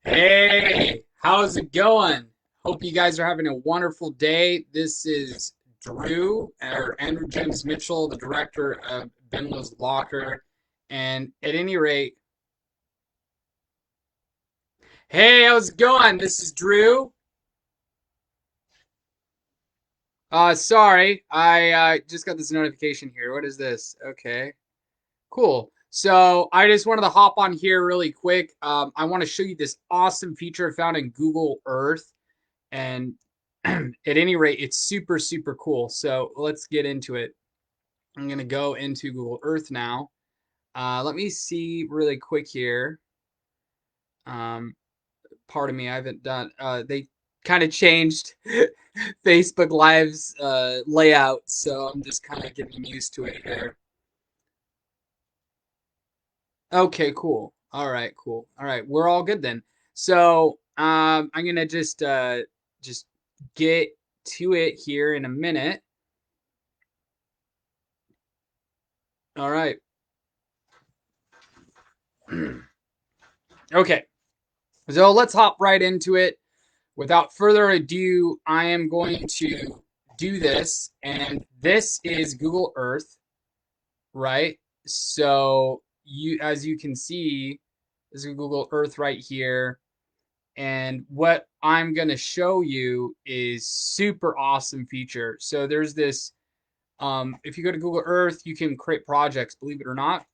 Hey, how's it going? Hope you guys are having a wonderful day. This is Drew, or Andrew James Mitchell, the director of Binlowes Locker. And at any rate, hey, how's it going? This is Drew. Sorry, I just got this notification here. What is this? Okay, cool. So I just wanted to hop on here really quick. I want to show you this awesome feature found in Google Earth. And at any rate, it's super, super cool. So let's get into it. I'm going to go into Google Earth now. Let me see really quick here. Um, Pardon me, I haven't done, they kind of changed Facebook Live's layout. So I'm just kind of getting used to it here. Okay, cool. All right, cool. All right, we're all good then. So I'm going to just get to it here in a minute. All right. Okay, so let's hop right into it. Without further ado, I am going to do this, and this is Google Earth, right? So as you can see, this is Google Earth right here, and what I'm going to show you is super awesome feature. So there's this, if you go to Google Earth, you can create projects, believe it or not,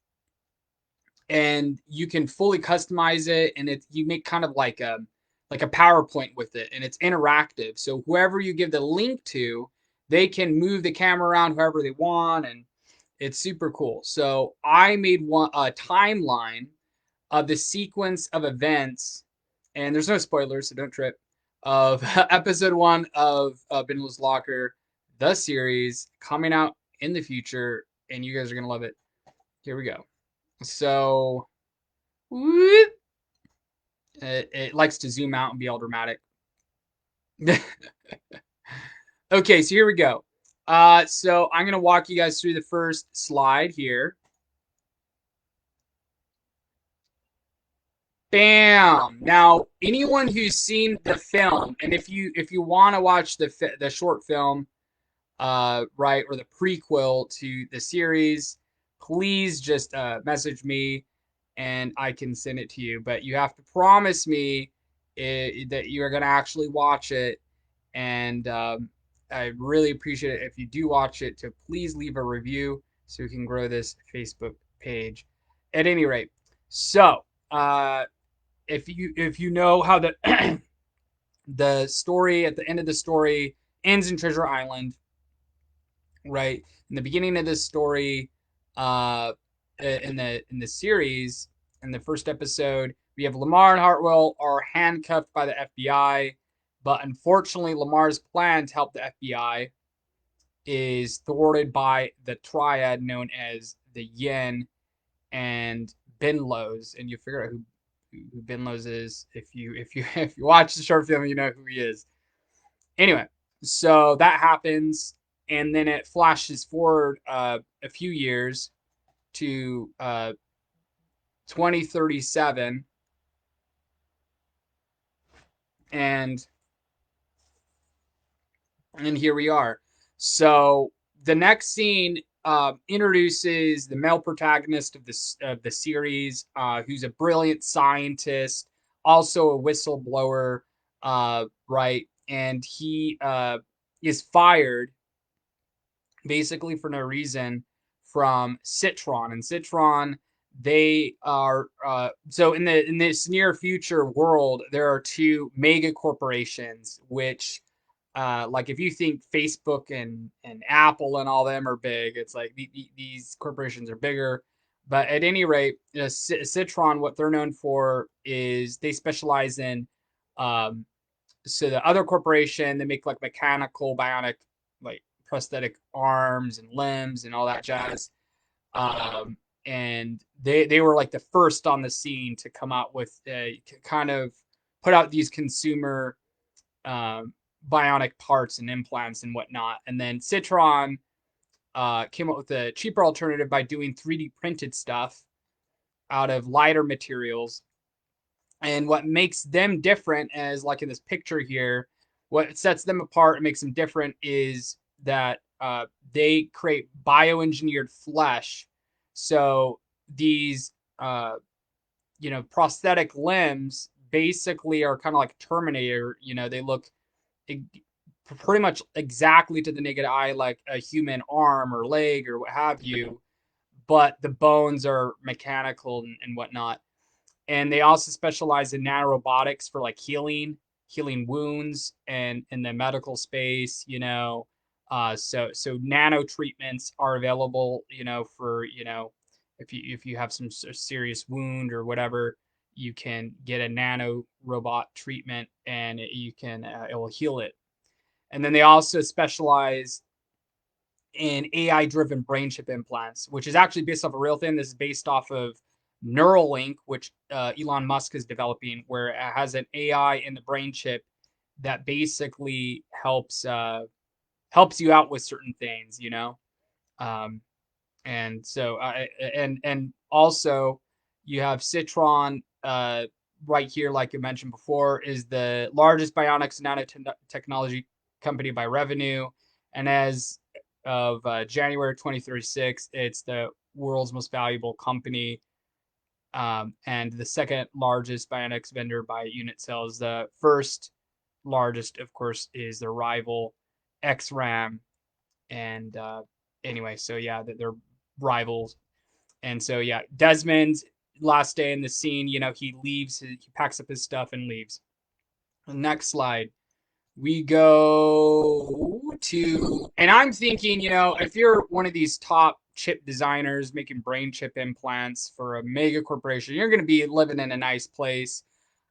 and you can fully customize it, and you make kind of like a PowerPoint with it, and it's interactive. So whoever you give the link to, they can move the camera around however they want, and it's super cool. So I made a timeline of the sequence of events, and there's no spoilers, so don't trip. Of episode 1 of Binlowes Locker, the series coming out in the future, and you guys are gonna love it. Here we go. So whoop, it likes to zoom out and be all dramatic. Okay, so here we go. So I'm gonna walk you guys through the first slide here. Bam! Now, anyone who's seen the film, and if you want to watch the short film, right, or the prequel to the series, please just message me, and I can send it to you. But you have to promise me that you are gonna actually watch it, and I really appreciate it if you do watch it. To please leave a review so we can grow this Facebook page. At any rate, so if you know how the the story at the end of the story ends in Treasure Island, right? In the beginning of this story, uh, in the series, in the first episode, we have Lamar and Hartwell are handcuffed by the FBI, but unfortunately, Lamar's plan to help the FBI is thwarted by the triad known as the Yen and Binlowes, and you figure out who Binlowes is if you watch the short film, you know who he is. Anyway, so that happens, and then it flashes forward a few years to 2037, and here we are. So the next scene introduces the male protagonist of the series, who's a brilliant scientist, also a whistleblower, right? And he is fired basically for no reason from Citron. And Citron, they are so in this near future world, there are two mega corporations which like if you think Facebook and Apple and all them are big, it's like these corporations are bigger. But at any rate, Citron, what they're known for is they specialize in um, so the other corporation, they make like mechanical bionic like prosthetic arms and limbs and all that jazz. Um, and they were like the first on the scene to come out with kind of put out these consumer um, bionic parts and implants and whatnot. And then Citron came up with a cheaper alternative by doing 3D printed stuff out of lighter materials, And what makes them different, as like in this picture here, what sets them apart and makes them different is that they create bioengineered flesh. So these, prosthetic limbs basically are kind of like Terminator. They look pretty much exactly to the naked eye like a human arm or leg or what have you, but the bones are mechanical and whatnot. And they also specialize in nanorobotics for like healing wounds and in the medical space. So nano treatments are available, for if you have some serious wound or whatever, you can get a nano robot treatment and it will heal it. And then they also specialize in AI driven brain chip implants, which is actually based off a real thing. This is based off of Neuralink, which Elon Musk is developing, where it has an AI in the brain chip that basically helps you out with certain things. Um, and so and also you have Citron right here, like I mentioned before, is the largest bionics nanotechnology company by revenue, and as of January 2036, it's the world's most valuable company, and the second largest bionics vendor by unit sales. The first largest, of course, is their rival XRAM, and anyway, so yeah, they're rivals. And so yeah, Desmond's last day in the scene, he leaves, he packs up his stuff and leaves. The next slide, we go to, and I'm thinking, if you're one of these top chip designers making brain chip implants for a mega corporation, you're going to be living in a nice place.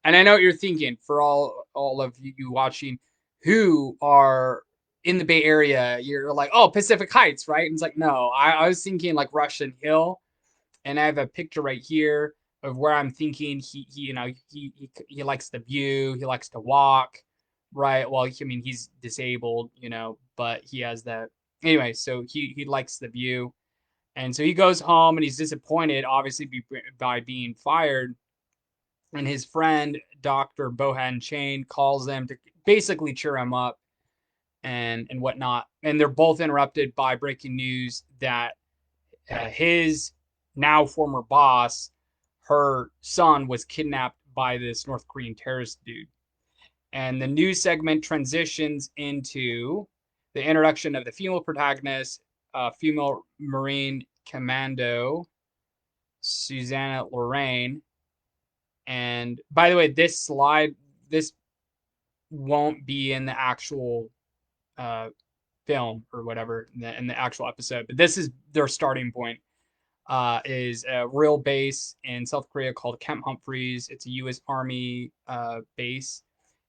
And I know what you're thinking, for all of you watching who are in the Bay Area, you're like, oh, Pacific Heights, right? And it's like, no, I was thinking like Russian Hill, and I have a picture right here of where I'm thinking he likes the view, he likes to walk, right? Well, I mean, he's disabled, but he has that anyway. So he likes the view, and so he goes home and he's disappointed, obviously, by being fired. And his friend Dr. Bohan Chain calls them to basically cheer him up and whatnot. And they're both interrupted by breaking news that his now former boss, her son, was kidnapped by this North Korean terrorist dude. And the news segment transitions into the introduction of the female protagonist, female Marine Commando, Susanna Lorraine. And by the way, this won't be in the actual uh, film or whatever in the actual episode, but this is their starting point. Is a real base in South Korea called Camp Humphreys. It's a U.S. Army base,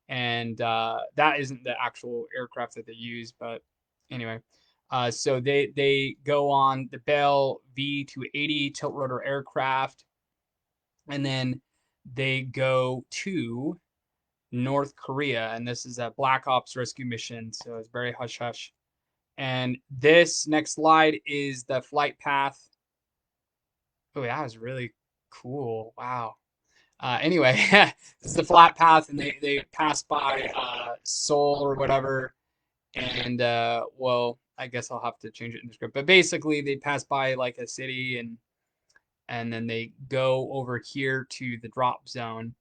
and that isn't the actual aircraft that they use. But anyway, so they go on the Bell V-280 tilt rotor aircraft, and then they go to North Korea, and this is a Black Ops rescue mission, so it's very hush hush. And this next slide is the flight path. Oh, that was really cool. Wow. Anyway, this is the flat path, and they pass by Seoul or whatever. And well, I guess I'll have to change it in the script. But basically, they pass by like a city, and then they go over here to the drop zone.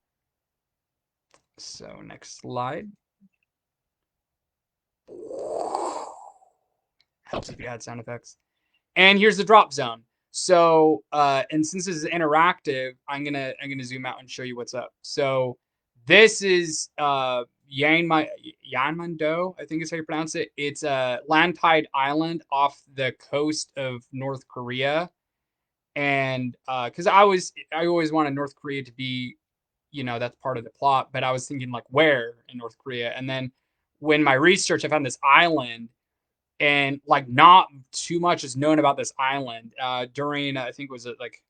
So next slide. Helps if you add sound effects. And here's the drop zone. So and since this is interactive, I'm gonna zoom out and show you what's up. So this is Yanmando, I think is how you pronounce it. It's a land-tied island off the coast of North Korea. And because I always wanted North Korea to be, that's part of the plot, but I was thinking like where in North Korea. And then when my research, I found this island, and like not too much is known about this island. During I think was it like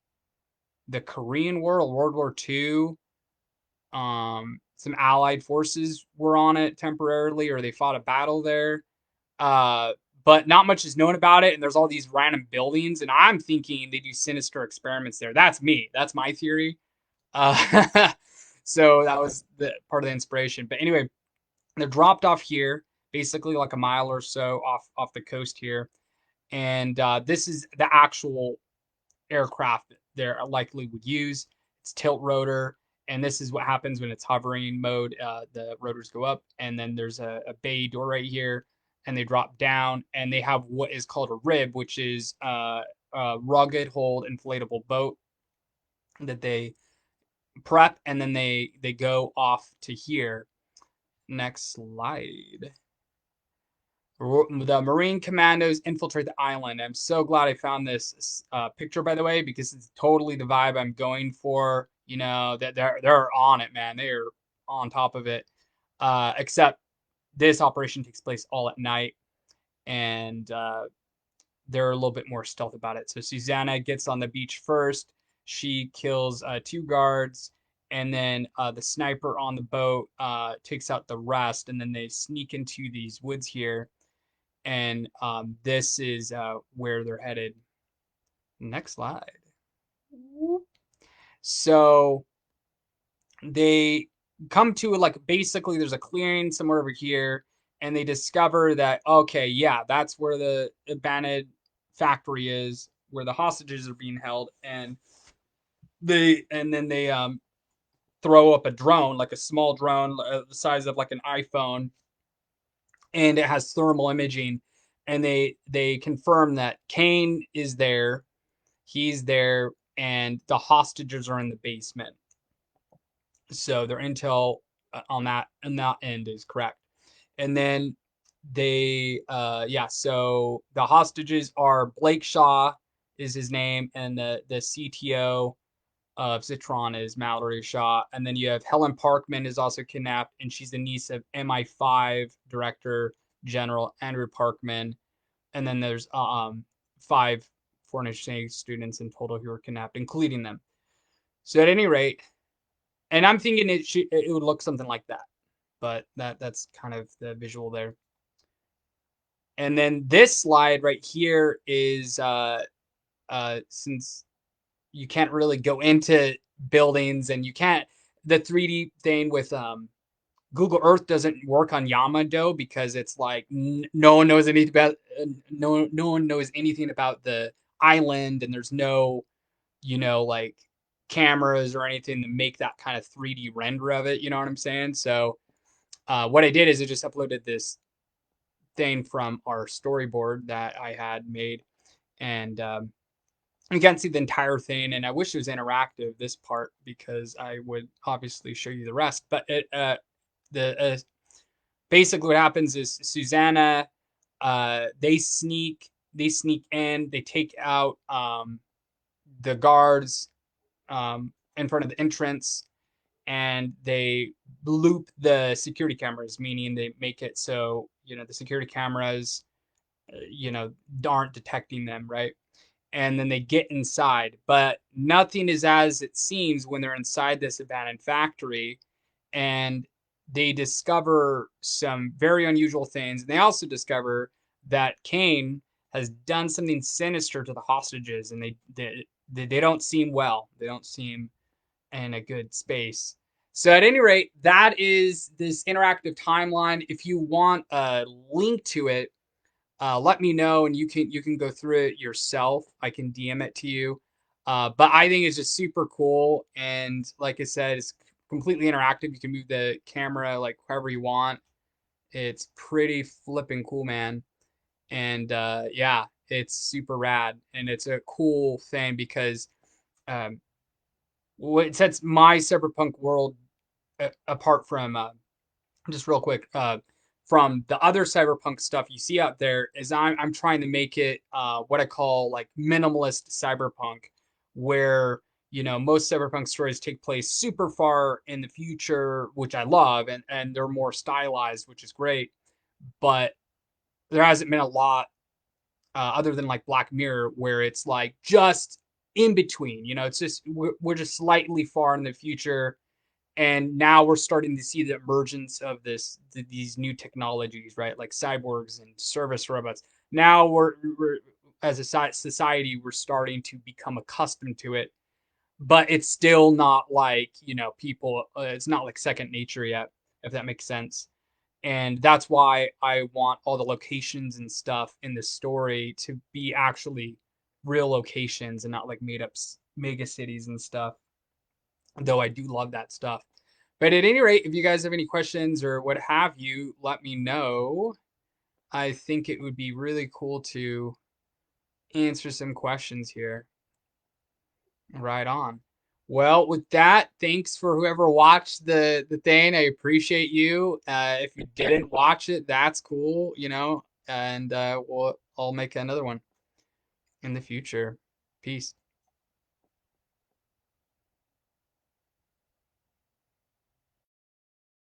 the Korean War or World War II. Some Allied forces were on it temporarily, or they fought a battle there. But not much is known about it, and there's all these random buildings, and I'm thinking they do sinister experiments there. That's me. That's my theory. Uh, So that was the part of the inspiration. But anyway, they're dropped off here, basically like a mile or so off the coast here, and this is the actual aircraft they're likely would use. It's tilt rotor, and this is what happens when it's hovering mode. The rotors go up, and then there's a bay door right here, and they drop down, and they have what is called a rib, which is a rugged hold inflatable boat that they prep, and then they go off to here. Next slide. The Marine Commandos infiltrate the island. I'm so glad I found this picture, by the way, because it's totally the vibe I'm going for. You know that they're on it, man. They're on top of it. Except this operation takes place all at night, and they're a little bit more stealth about it. So Susanna gets on the beach first. She kills two guards, and then the sniper on the boat takes out the rest, and then they sneak into these woods here, and this is where they're headed. Next slide. So they come to like basically there's a clearing somewhere over here, and they discover that okay, yeah, that's where the abandoned factory is, where the hostages are being held, and then they throw up a drone, like a small drone the size of like an iPhone, and it has thermal imaging, and they confirm that Kane is there, he's there, and the hostages are in the basement. So their intel on that end is correct. And then so the hostages are Blake Shaw is his name, and the CTO of Citron is Mallory Shaw. And then you have Helen Parkman is also kidnapped, and she's the niece of MI5 director General Andrew Parkman. And then there's five foreign exchange students in total who were kidnapped, including them. So at any rate, and I'm thinking it would look something like that, but that's kind of the visual there. And then this slide right here is since you can't really go into buildings, and you can't, the 3D thing with Google Earth doesn't work on Yamado because it's like no one knows anything about no one knows anything about the island, and there's no like cameras or anything to make that kind of 3D render of it. You know what I'm saying? So what I did is I just uploaded this thing from our storyboard that I had made, and you can't see the entire thing, and I wish it was interactive, this part, because I would obviously show you the rest. But the basically what happens is Susanna, they sneak in, they take out the guards in front of the entrance, and they loop the security cameras, meaning they make it so the security cameras aren't detecting them, right? And then they get inside, but nothing is as it seems when they're inside this abandoned factory, and they discover some very unusual things. And they also discover that Kane has done something sinister to the hostages, and they don't seem well. They don't seem in a good space. So at any rate, that is this interactive timeline. If you want a link to it, let me know, and you can go through it yourself. I can DM it to you. But I think it's just super cool, and like I said, it's completely interactive. You can move the camera like however you want. It's pretty flipping cool, man. And yeah, it's super rad, and it's a cool thing because um, what sets my cyberpunk world apart from just real quick from the other cyberpunk stuff you see out there is I'm trying to make it what I call like minimalist cyberpunk, where most cyberpunk stories take place super far in the future, which I love, and they're more stylized, which is great, but there hasn't been a lot other than like Black Mirror, where it's like just in between. It's just we're just slightly far in the future, and now we're starting to see the emergence of these new technologies, right? Like cyborgs and service robots. Now we're as a society, we're starting to become accustomed to it, but it's still not like, people, it's not like second nature yet, if that makes sense. And that's why I want all the locations and stuff in the story to be actually real locations and not like made up mega cities and stuff. Though I do love that stuff. But at any rate, if you guys have any questions or what have you, let me know. I think it would be really cool to answer some questions here. Right on. Well, with that, thanks for whoever watched the thing. I appreciate you. If you didn't watch it, that's cool, and I'll make another one in the future. Peace.